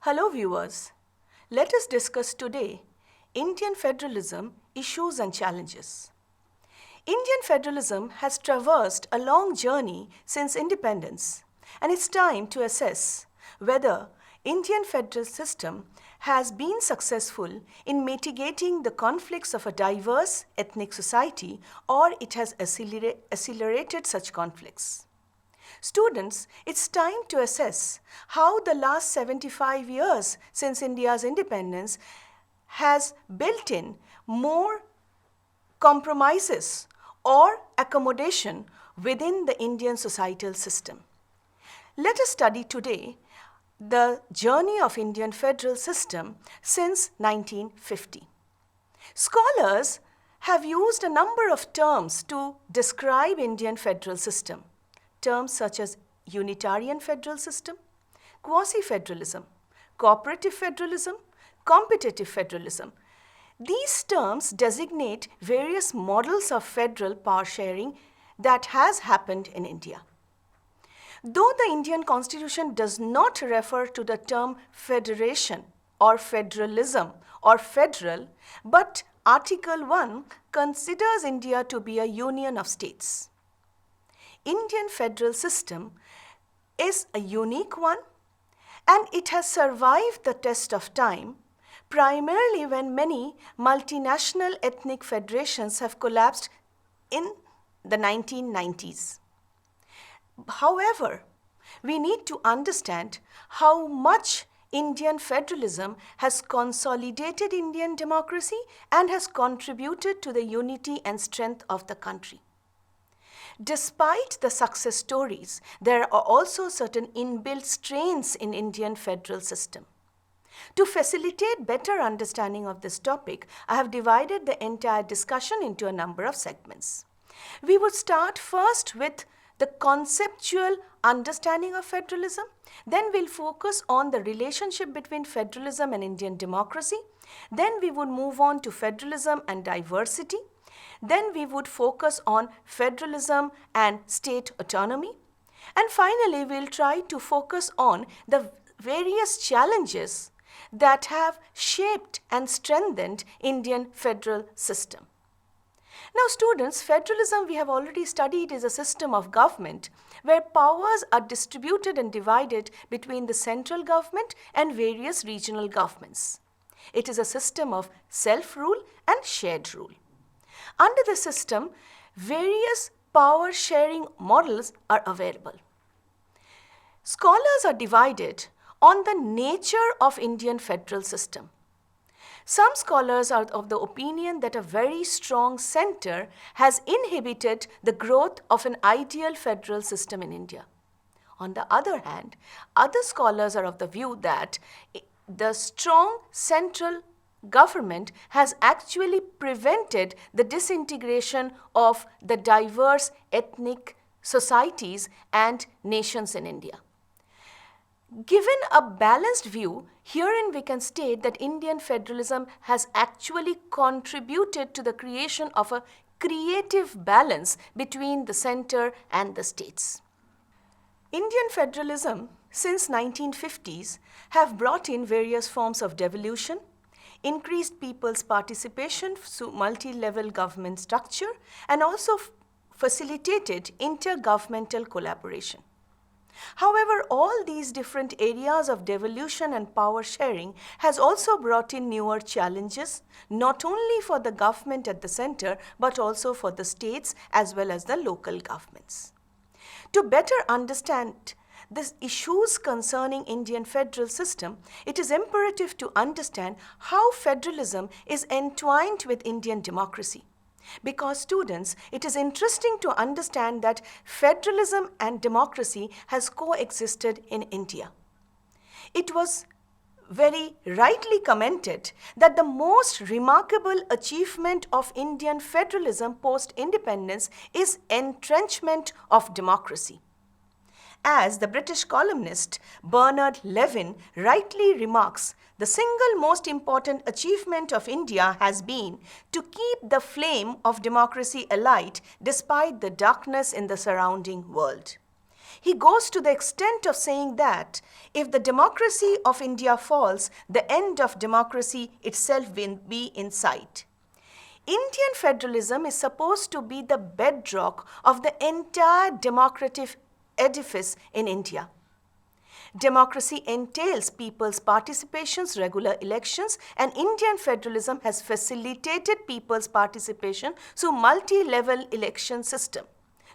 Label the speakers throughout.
Speaker 1: Hello viewers, let us discuss today Indian federalism issues and challenges. Indian federalism has traversed a long journey since independence, and it's time to assess whether Indian federal system has been successful in mitigating the conflicts of a diverse ethnic society or it has accelerated such conflicts. Students, it's time to assess how the last 75 years since India's independence has built in more compromises or accommodation within the Indian societal system. Let us study today the journey of Indian federal system since 1950. Scholars have used a number of terms to describe Indian federal system. Terms such as unitarian federal system, quasi-federalism, cooperative federalism, competitive federalism. These terms designate various models of federal power sharing that has happened in India. Though the Indian Constitution does not refer to the term federation or federalism or federal, but Article 1 considers India to be a union of states. Indian federal system is a unique one and it has survived the test of time, primarily when many multinational ethnic federations have collapsed in the 1990s. However, we need to understand how much Indian federalism has consolidated Indian democracy and has contributed to the unity and strength of the country. Despite the success stories, there are also certain inbuilt strains in Indian federal system. To facilitate better understanding of this topic, I have divided the entire discussion into a number of segments. We would start first with the conceptual understanding of federalism. Then we'll focus on the relationship between federalism and Indian democracy. Then we would move on to federalism and diversity. Then we would focus on federalism and state autonomy. And finally, we'll try to focus on the various challenges that have shaped and strengthened Indian federal system. Now students, federalism we have already studied is a system of government where powers are distributed and divided between the central government and various regional governments. It is a system of self-rule and shared rule. Under the system, various power sharing models are available. Scholars are divided on the nature of Indian federal system. Some scholars are of the opinion that a very strong center has inhibited the growth of an ideal federal system in India. On the other hand, other scholars are of the view that the strong central government has actually prevented the disintegration of the diverse ethnic societies and nations in India. Given a balanced view, herein we can state that Indian federalism has actually contributed to the creation of a creative balance between the center and the states. Indian federalism since 1950s have brought in various forms of devolution, increased people's participation through multi-level government structure, and also facilitated intergovernmental collaboration. However, all these different areas of devolution and power sharing has also brought in newer challenges, not only for the government at the center, but also for the states as well as the local governments. To better understand the issues concerning Indian federal system, it is imperative to understand how federalism is entwined with Indian democracy. Because students, it is interesting to understand that federalism and democracy has coexisted in India. It was very rightly commented that the most remarkable achievement of Indian federalism post-independence is entrenchment of democracy. As the British columnist Bernard Levin rightly remarks, the single most important achievement of India has been to keep the flame of democracy alight despite the darkness in the surrounding world. He goes to the extent of saying that if the democracy of India falls, the end of democracy itself will be in sight. Indian federalism is supposed to be the bedrock of the entire democratic edifice in India. Democracy entails people's participations, regular elections, and Indian federalism has facilitated people's participation through multi-level election system,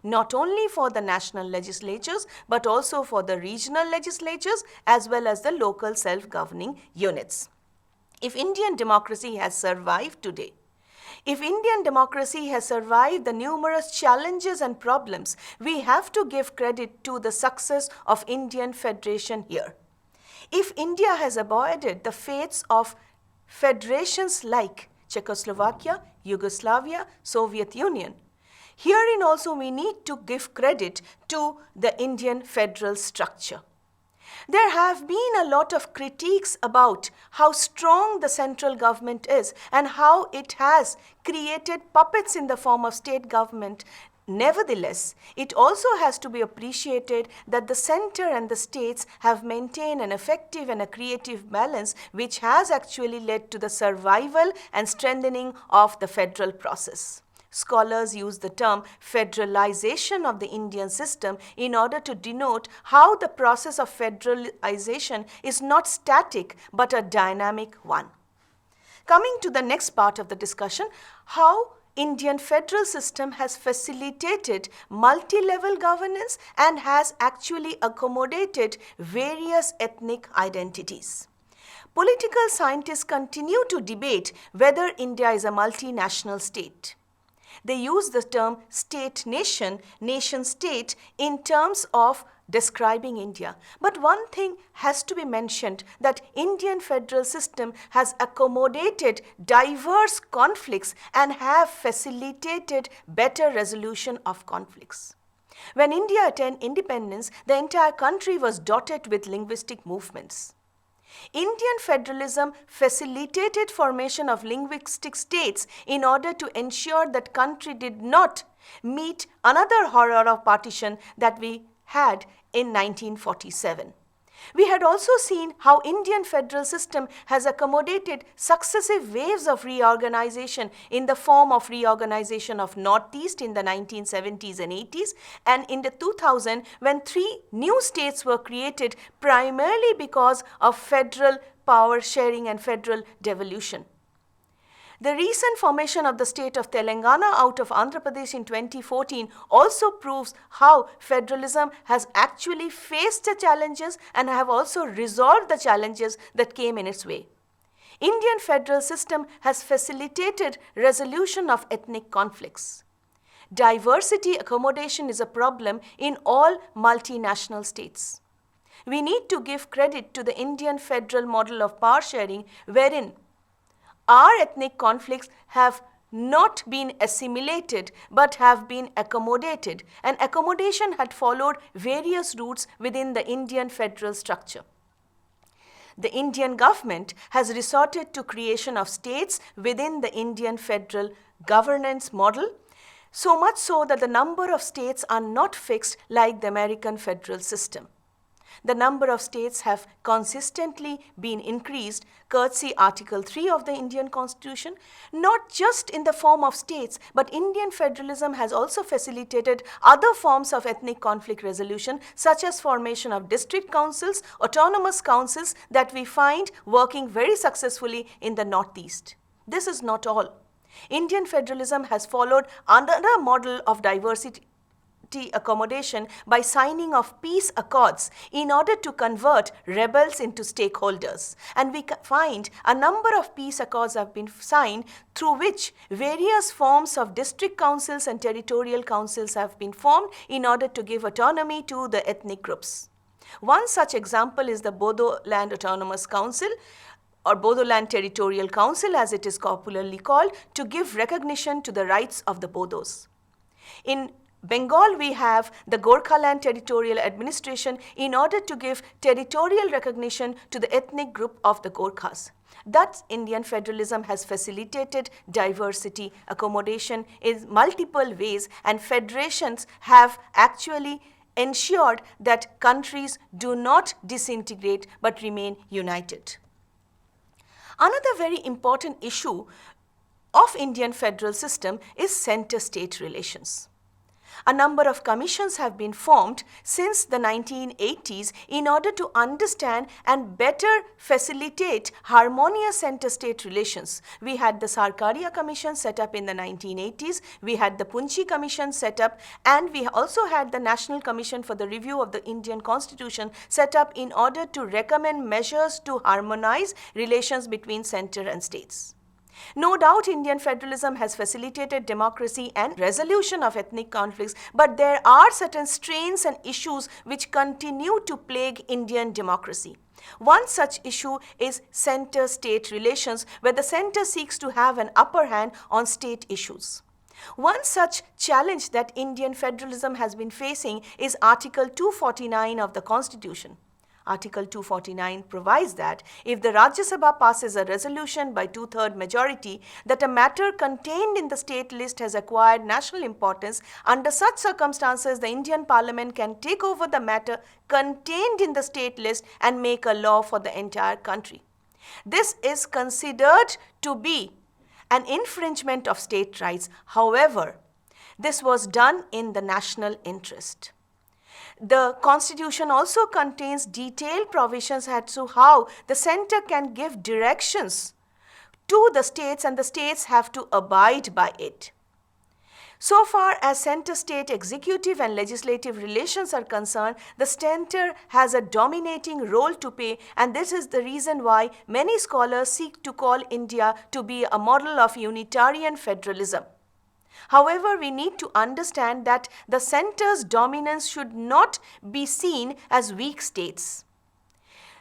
Speaker 1: not only for the national legislatures but also for the regional legislatures as well as the local self-governing units. If Indian democracy has survived today, if Indian democracy has survived the numerous challenges and problems, we have to give credit to the success of Indian federation here. If India has avoided the fates of federations like Czechoslovakia, Yugoslavia, Soviet Union, herein also we need to give credit to the Indian federal structure. There have been a lot of critiques about how strong the central government is and how it has created puppets in the form of state government. Nevertheless, it also has to be appreciated that the center and the states have maintained an effective and a creative balance which has actually led to the survival and strengthening of the federal process. Scholars use the term federalization of the Indian system in order to denote how the process of federalization is not static but a dynamic one. Coming to the next part of the discussion, how Indian federal system has facilitated multi-level governance and has actually accommodated various ethnic identities. Political scientists continue to debate whether India is a multinational state. They use the term state-nation, nation-state in terms of describing India. But one thing has to be mentioned, that Indian federal system has accommodated diverse conflicts and have facilitated better resolution of conflicts. When India attained independence, the entire country was dotted with linguistic movements. Indian federalism facilitated formation of linguistic states in order to ensure that country did not meet another horror of partition that we had in 1947. We had also seen how Indian federal system has accommodated successive waves of reorganization in the form of reorganization of Northeast in the 1970s and 80s, and in the 2000 when 3 new states were created primarily because of federal power sharing and federal devolution. The recent formation of the state of Telangana out of Andhra Pradesh in 2014 also proves how federalism has actually faced the challenges and have also resolved the challenges that came in its way. Indian federal system has facilitated resolution of ethnic conflicts. Diversity accommodation is a problem in all multinational states. We need to give credit to the Indian federal model of power sharing, wherein our ethnic conflicts have not been assimilated but have been accommodated, and accommodation had followed various routes within the Indian federal structure. The Indian government has resorted to creation of states within the Indian federal governance model, so much so that the number of states are not fixed like the American federal system. The number of states have consistently been increased courtesy Article 3 of the Indian Constitution, not just in the form of states, but Indian federalism has also facilitated other forms of ethnic conflict resolution, such as formation of district councils, autonomous councils that we find working very successfully in the Northeast. This is not all. Indian federalism has followed another model of diversity accommodation by signing of peace accords in order to convert rebels into stakeholders. And we find a number of peace accords have been signed through which various forms of district councils and territorial councils have been formed in order to give autonomy to the ethnic groups. One such example is the Bodoland Autonomous Council, or Bodoland Territorial Council as it is popularly called, to give recognition to the rights of the Bodos. In Bengal, we have the Gorkhaland Territorial Administration in order to give territorial recognition to the ethnic group of the Gorkhas. Thus, Indian federalism has facilitated diversity accommodation in multiple ways, and federations have actually ensured that countries do not disintegrate but remain united. Another very important issue of Indian federal system is center-state relations. A number of commissions have been formed since the 1980s in order to understand and better facilitate harmonious center-state relations. We had the Sarkaria Commission set up in the 1980s, we had the Punchi Commission set up, and we also had the National Commission for the Review of the Indian Constitution set up in order to recommend measures to harmonize relations between center and states. No doubt Indian federalism has facilitated democracy and resolution of ethnic conflicts, but there are certain strains and issues which continue to plague Indian democracy. One such issue is center-state relations, where the center seeks to have an upper hand on state issues. One such challenge that Indian federalism has been facing is Article 249 of the Constitution. Article 249 provides that if the Rajya Sabha passes a resolution by two-thirds majority that a matter contained in the state list has acquired national importance, under such circumstances the Indian Parliament can take over the matter contained in the state list and make a law for the entire country. This is considered to be an infringement of state rights. However, this was done in the national interest. The Constitution also contains detailed provisions as to how the center can give directions to the states and the states have to abide by it. So far as center-state executive and legislative relations are concerned, the center has a dominating role to play, and this is the reason why many scholars seek to call India to be a model of unitarian federalism. However, we need to understand that the center's dominance should not be seen as weak states.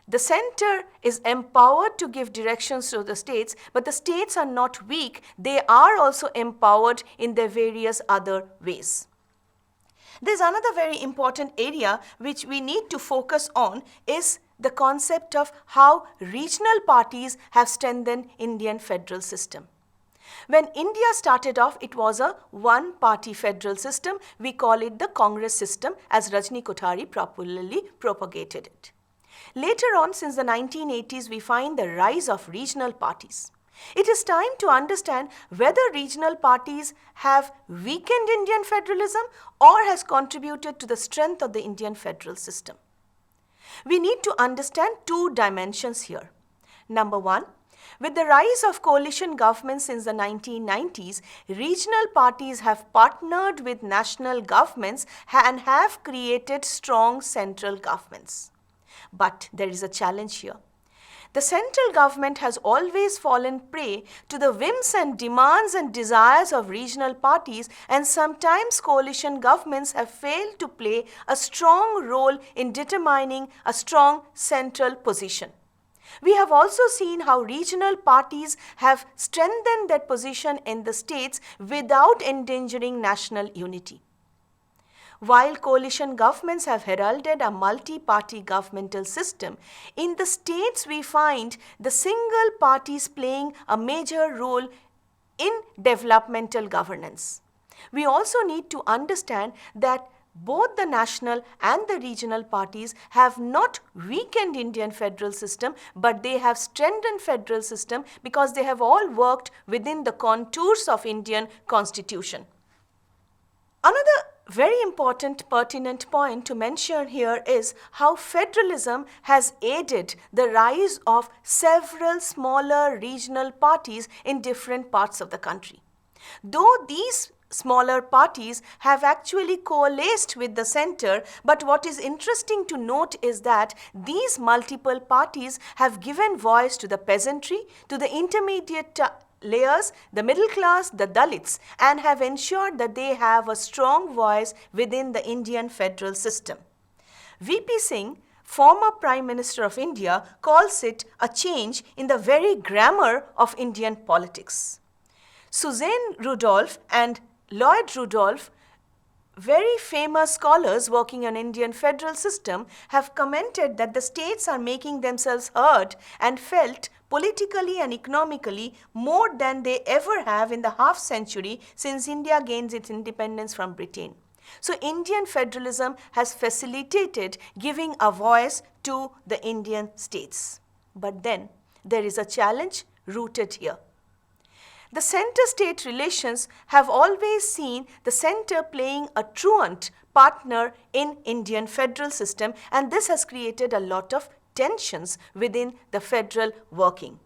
Speaker 1: The center is empowered to give directions to the states, but the states are not weak. They are also empowered in their various other ways. There's another very important area which we need to focus on is the concept of how regional parties have strengthened Indian federal system. When India started off, it was a one-party federal system. We call it the Congress system, as Rajni Kothari popularly propagated it. Later on, since the 1980s, we find the rise of regional parties. It is time to understand whether regional parties have weakened Indian federalism or has contributed to the strength of the Indian federal system. We need to understand two dimensions here. Number one, with the rise of coalition governments since the 1990s, regional parties have partnered with national governments and have created strong central governments. But there is a challenge here. The central government has always fallen prey to the whims and demands and desires of regional parties, and sometimes coalition governments have failed to play a strong role in determining a strong central position. We have also seen how regional parties have strengthened their position in the states without endangering national unity. While coalition governments have heralded a multi-party governmental system, in the states we find the single parties playing a major role in developmental governance. We also need to understand that both the national and the regional parties have not weakened Indian federal system, but they have strengthened federal system because they have all worked within the contours of Indian Constitution. Another very important pertinent point to mention here is how federalism has aided the rise of several smaller regional parties in different parts of the country. Though these smaller parties have actually coalesced with the center, but what is interesting to note is that these multiple parties have given voice to the peasantry, to the intermediate layers, the middle class, the Dalits, and have ensured that they have a strong voice within the Indian federal system. VP Singh, former Prime Minister of India, calls it a change in the very grammar of Indian politics. Suzanne Rudolph and Lloyd Rudolph, very famous scholars working on Indian federal system, have commented that the states are making themselves heard and felt politically and economically more than they ever have in the half century since India gained its independence from Britain. So Indian federalism has facilitated giving a voice to the Indian states. But then there is a challenge rooted here. The center-state relations have always seen the center playing a truant partner in Indian federal system, and this has created a lot of tensions within the federal working.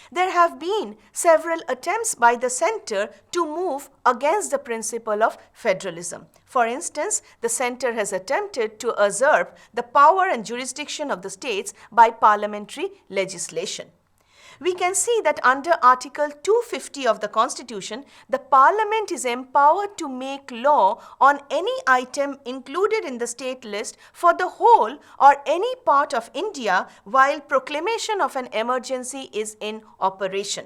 Speaker 1: There have been several attempts by the center to move against the principle of federalism. For instance, the center has attempted to usurp the power and jurisdiction of the states by parliamentary legislation. We can see that under Article 250 of the Constitution, the Parliament is empowered to make law on any item included in the state list for the whole or any part of India while proclamation of an emergency is in operation.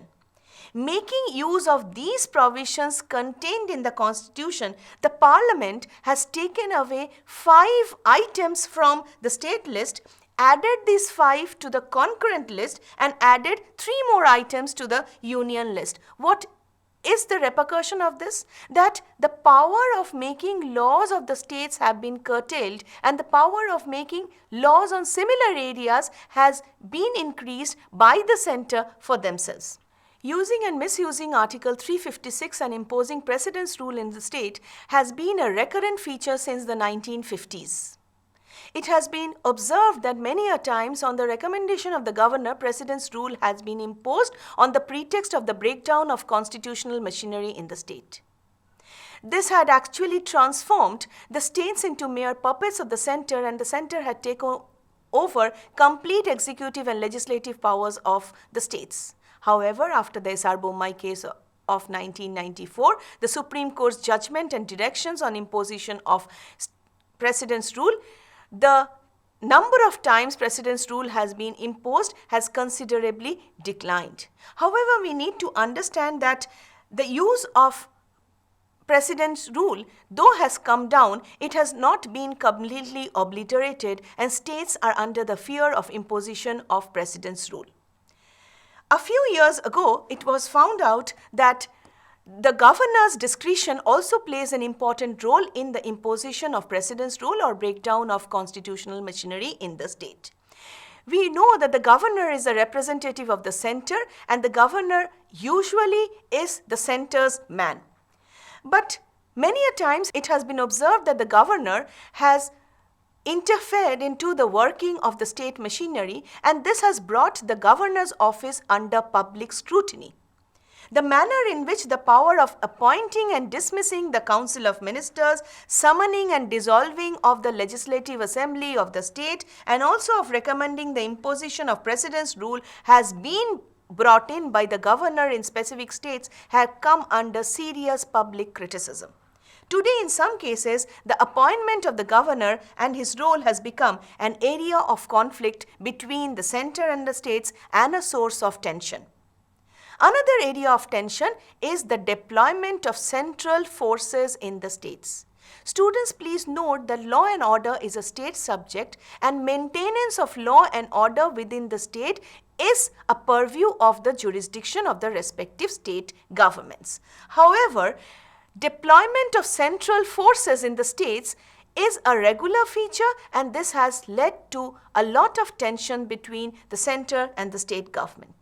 Speaker 1: Making use of these provisions contained in the Constitution, the Parliament has taken away 5 items from the state list, added these 5 to the concurrent list, and added 3 more items to the union list. What is the repercussion of this? That the power of making laws of the states have been curtailed, and the power of making laws on similar areas has been increased by the center for themselves. Using and misusing Article 356 and imposing precedence rule in the state has been a recurrent feature since the 1950s. It has been observed that many a times on the recommendation of the governor, precedence rule has been imposed on the pretext of the breakdown of constitutional machinery in the state. This had actually transformed the states into mere puppets of the center, and the center had taken over complete executive and legislative powers of the states. However, after the SR Bommai case of 1994, the Supreme Court's judgment and directions on imposition of precedence rule, the number of times precedence rule has been imposed has considerably declined. However, we need to understand that the use of precedence rule, though has come down, it has not been completely obliterated, and states are under the fear of imposition of precedence rule. A few years ago, it was found out that the governor's discretion also plays an important role in the imposition of precedence rule or breakdown of constitutional machinery in the state. We know that the governor is a representative of the center, and the governor usually is the center's man. But many a times it has been observed that the governor has interfered into the working of the state machinery, and this has brought the governor's office under public scrutiny. The manner in which the power of appointing and dismissing the Council of Ministers, summoning and dissolving of the Legislative Assembly of the state, and also of recommending the imposition of precedence rule has been brought in by the governor in specific states have come under serious public criticism. Today, in some cases, the appointment of the governor and his role has become an area of conflict between the center and the states and a source of tension. Another area of tension is the deployment of central forces in the states. Students, please note that law and order is a state subject, and maintenance of law and order within the state is a purview of the jurisdiction of the respective state governments. However, deployment of central forces in the states is a regular feature, and this has led to a lot of tension between the center and the state government.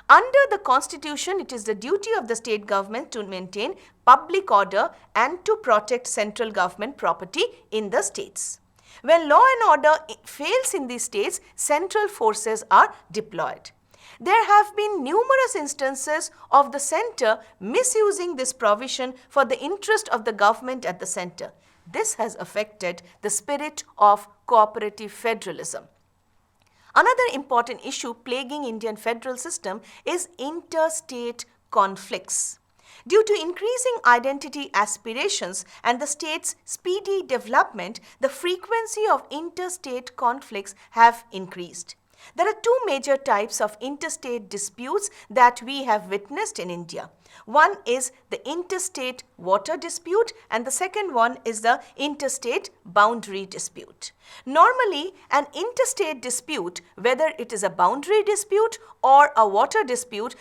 Speaker 1: Under the Constitution, it is the duty of the state government to maintain public order and to protect central government property in the states. When law and order fails in these states, central forces are deployed. There have been numerous instances of the center misusing this provision for the interest of the government at the center. This has affected the spirit of cooperative federalism. Another important issue plaguing Indian federal system is interstate conflicts. Due to increasing identity aspirations and the state's speedy development, the frequency of interstate conflicts have increased. There are 2 major types of interstate disputes that we have witnessed in India. One is the interstate water dispute, and the second one is the interstate boundary dispute. Normally, an interstate dispute, whether it is a boundary dispute or a water dispute,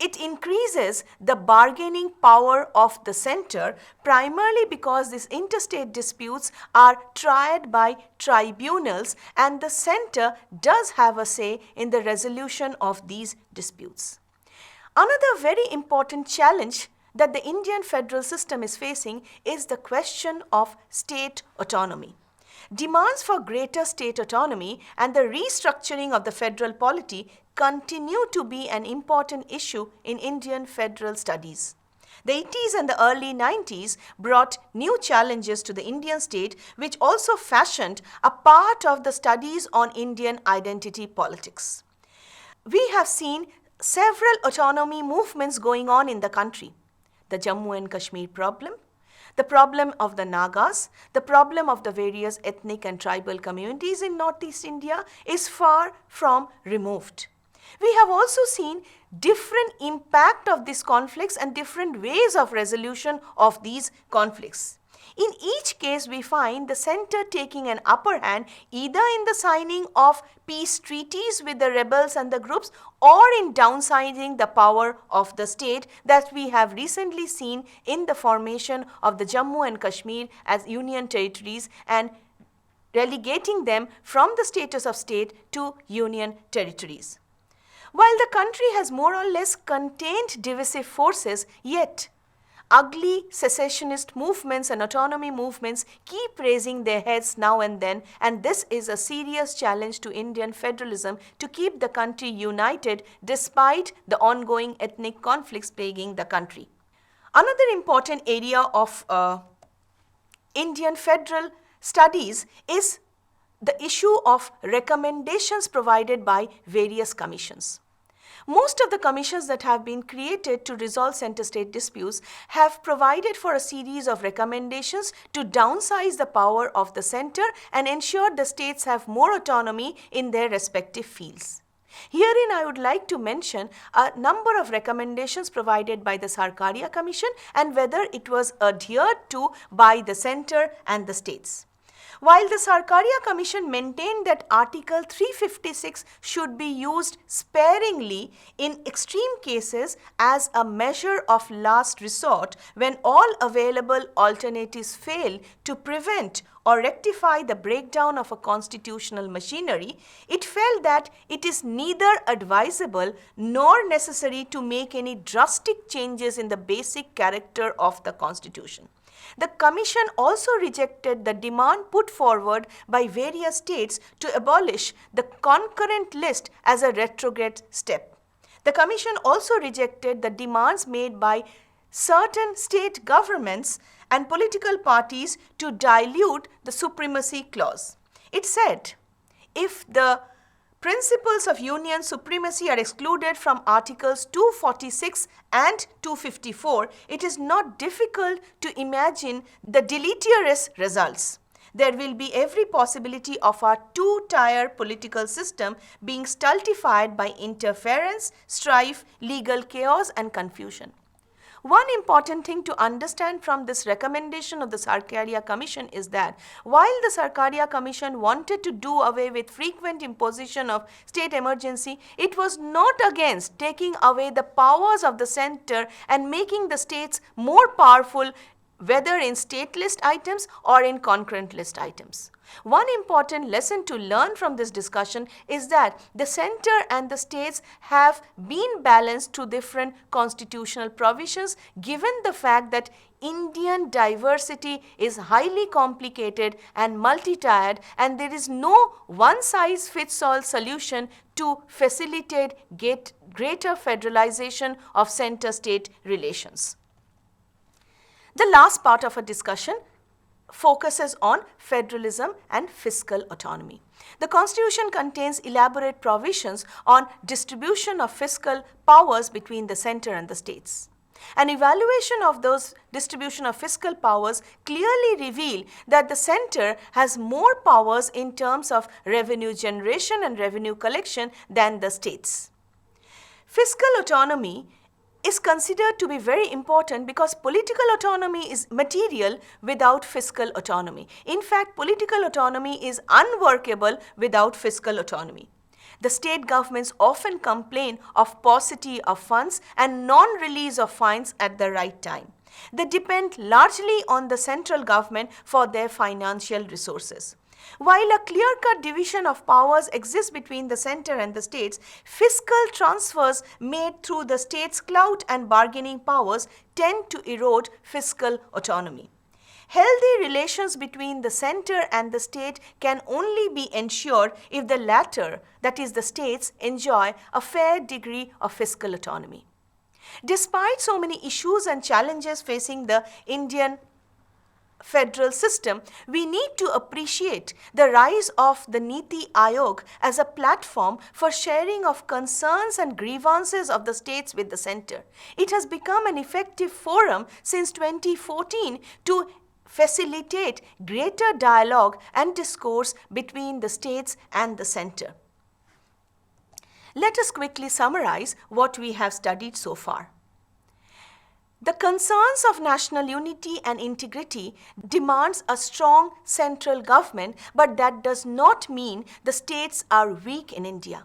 Speaker 1: It increases the bargaining power of the center, primarily because these interstate disputes are tried by tribunals and the center does have a say in the resolution of these disputes. Another very important challenge that the Indian federal system is facing is the question of state autonomy. Demands for greater state autonomy and the restructuring of the federal polity continue to be an important issue in Indian federal studies. The 80s and the early 90s brought new challenges to the Indian state, which also fashioned a part of the studies on Indian identity politics. We have seen several autonomy movements going on in the country. The Jammu and Kashmir problem, the problem of the Nagas, the problem of the various ethnic and tribal communities in Northeast India is far from removed. We have also seen different impact of these conflicts and different ways of resolution of these conflicts. In each case, we find the center taking an upper hand either in the signing of peace treaties with the rebels and the groups or in downsizing the power of the state that we have recently seen in the formation of the Jammu and Kashmir as union territories and relegating them from the status of state to union territories. While the country has more or less contained divisive forces, yet ugly secessionist movements and autonomy movements keep raising their heads now and then, and this is a serious challenge to Indian federalism to keep the country united despite the ongoing ethnic conflicts plaguing the country. Another important area of Indian federal studies is the issue of recommendations provided by various commissions. Most of the commissions that have been created to resolve center-state disputes have provided for a series of recommendations to downsize the power of the center and ensure the states have more autonomy in their respective fields. Herein, I would like to mention a number of recommendations provided by the Sarkaria Commission and whether it was adhered to by the center and the states. While the Sarkaria Commission maintained that Article 356 should be used sparingly in extreme cases as a measure of last resort when all available alternatives fail to prevent or rectify the breakdown of a constitutional machinery, it felt that it is neither advisable nor necessary to make any drastic changes in the basic character of the Constitution. The Commission also rejected the demand put forward by various states to abolish the concurrent list as a retrograde step. The Commission also rejected the demands made by certain state governments and political parties to dilute the supremacy clause. It said, if the principles of union supremacy are excluded from Articles 246 and 254, it is not difficult to imagine the deleterious results. There will be every possibility of our two-tier political system being stultified by interference, strife, legal chaos and confusion. One important thing to understand from this recommendation of the Sarkaria Commission is that while the Sarkaria Commission wanted to do away with frequent imposition of state emergency, it was not against taking away the powers of the center and making the states more powerful, whether in state list items or in concurrent list items. One important lesson to learn from this discussion is that the center and the states have been balanced through different constitutional provisions given the fact that Indian diversity is highly complicated and multi-tiered and there is no one-size-fits-all solution to facilitate greater federalization of center-state relations. The last part of our discussion focuses on federalism and fiscal autonomy. The Constitution contains elaborate provisions on distribution of fiscal powers between the center and the states. An evaluation of those distribution of fiscal powers clearly reveal that the center has more powers in terms of revenue generation and revenue collection than the states. Fiscal autonomy is considered to be very important because political autonomy is material without fiscal autonomy. In fact, political autonomy is unworkable without fiscal autonomy. The state governments often complain of paucity of funds and non-release of funds at the right time. They depend largely on the central government for their financial resources. While a clear-cut division of powers exists between the center and the states, fiscal transfers made through the states' clout and bargaining powers tend to erode fiscal autonomy. Healthy relations between the center and the state can only be ensured if the latter, that is the states, enjoy a fair degree of fiscal autonomy. Despite so many issues and challenges facing the Indian federal system, we need to appreciate the rise of the Niti Aayog as a platform for sharing of concerns and grievances of the states with the center. It has become an effective forum since 2014 to facilitate greater dialogue and discourse between the states and the center. Let us quickly summarize what we have studied so far. The concerns of national unity and integrity demands a strong central government, but that does not mean the states are weak in India.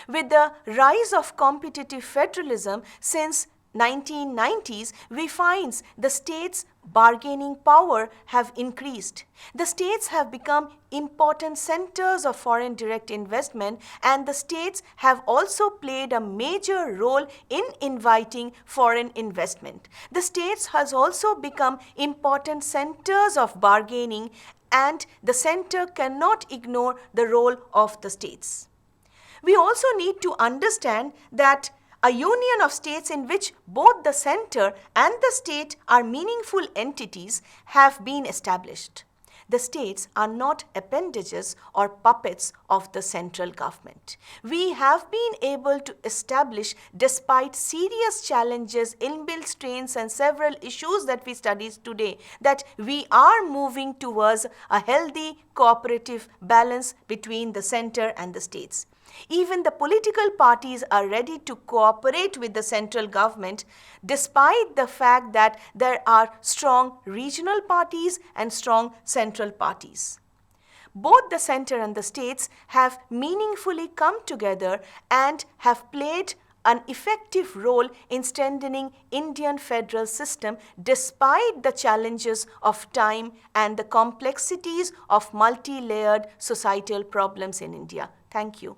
Speaker 1: With the rise of competitive federalism since 1990s, we find the states' bargaining power have increased. The states have become important centers of foreign direct investment, and the states have also played a major role in inviting foreign investment. The states has also become important centers of bargaining, and the center cannot ignore the role of the states. We also need to understand that a union of states in which both the center and the state are meaningful entities have been established. The states are not appendages or puppets of the central government. We have been able to establish, despite serious challenges, inbuilt strains and several issues that we studied today, that we are moving towards a healthy cooperative balance between the center and the states. Even the political parties are ready to cooperate with the central government, despite the fact that there are strong regional parties and strong central parties. Both the center and the states have meaningfully come together and have played an effective role in strengthening Indian federal system despite the challenges of time and the complexities of multi-layered societal problems in India. Thank you.